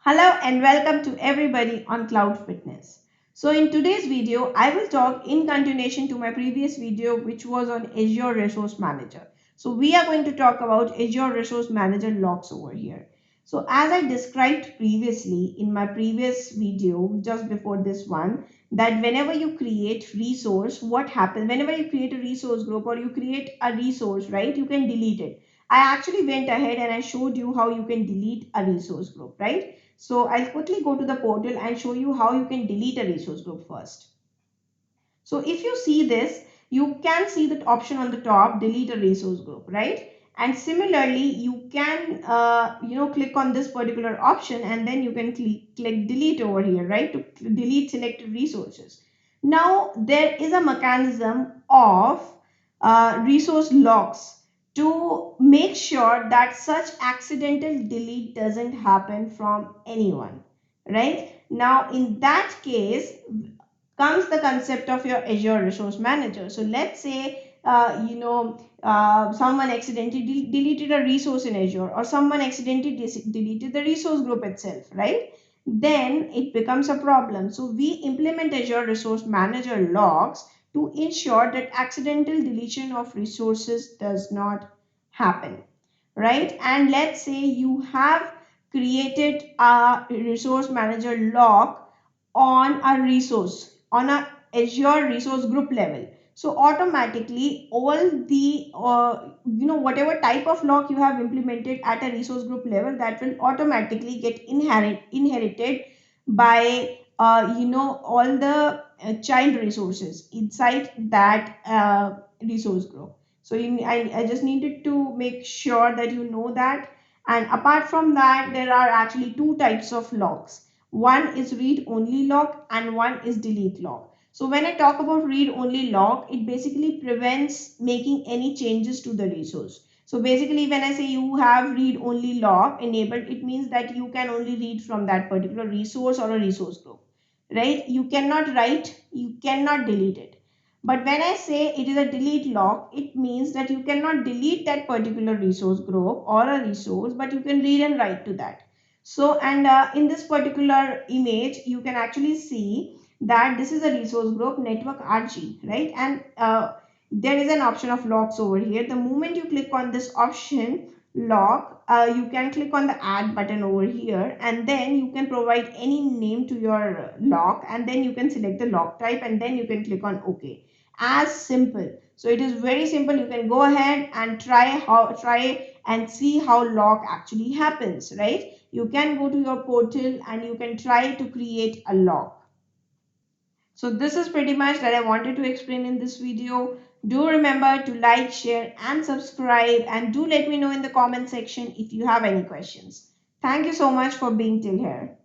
Hello and welcome to everybody on Cloud Fitness. So in today's video, I will talk in continuation to my previous video which was on Azure Resource Manager. So we are going to talk about Azure Resource Manager logs over here. So as I described previously in my previous video just before this one, that whenever you create resource, what happens whenever you create a resource group or you create a resource, right, you can delete it. I actually went ahead and I showed you how you can delete a resource group, right? So I'll quickly go to the portal and show you how you can delete a resource group first. So if you see this, you can see the option on the top, delete a resource group, right? And similarly, you can, click on this particular option and then you can click delete over here, right? To delete selected resources. Now, there is a mechanism of resource locks to make sure that such accidental delete doesn't happen from anyone, right? Now, in that case, comes the concept of your Azure Resource Manager. So let's say, someone accidentally deleted a resource in Azure, or someone accidentally deleted the resource group itself, right? Then it becomes a problem. So we implement Azure Resource Manager logs to ensure that accidental deletion of resources does not happen, right? And let's say you have created a resource manager log on a resource on a Azure resource group level. So automatically all the whatever type of lock you have implemented at a resource group level, that will automatically get inherited by all the child resources inside that resource group. So I just needed to make sure that you know that. And apart from that, there are actually two types of locks. One is read only lock and one is delete lock. So when I talk about read only lock, it basically prevents making any changes to the resource. So basically when I say you have read only lock enabled, it means that you can only read from that particular resource or a resource group, right? You cannot write, you cannot delete it. But when I say it is a delete lock, it means that you cannot delete that particular resource group or a resource, but you can read and write to that. So, and in this particular image, you can actually see that this is a resource group network RG, right? And there is an option of locks over here. The moment you click on this option, lock, you can click on the add button over here, and then you can provide any name to your lock, and then you can select the lock type, and then you can click on OK. As simple. So it is very simple. You can go ahead and try and see how lock actually happens, right? You can go to your portal and you can try to create a lock. So this is pretty much that I wanted to explain in this video. Do remember to like, share and subscribe, and do let me know in the comment section if you have any questions. Thank you so much for being till here.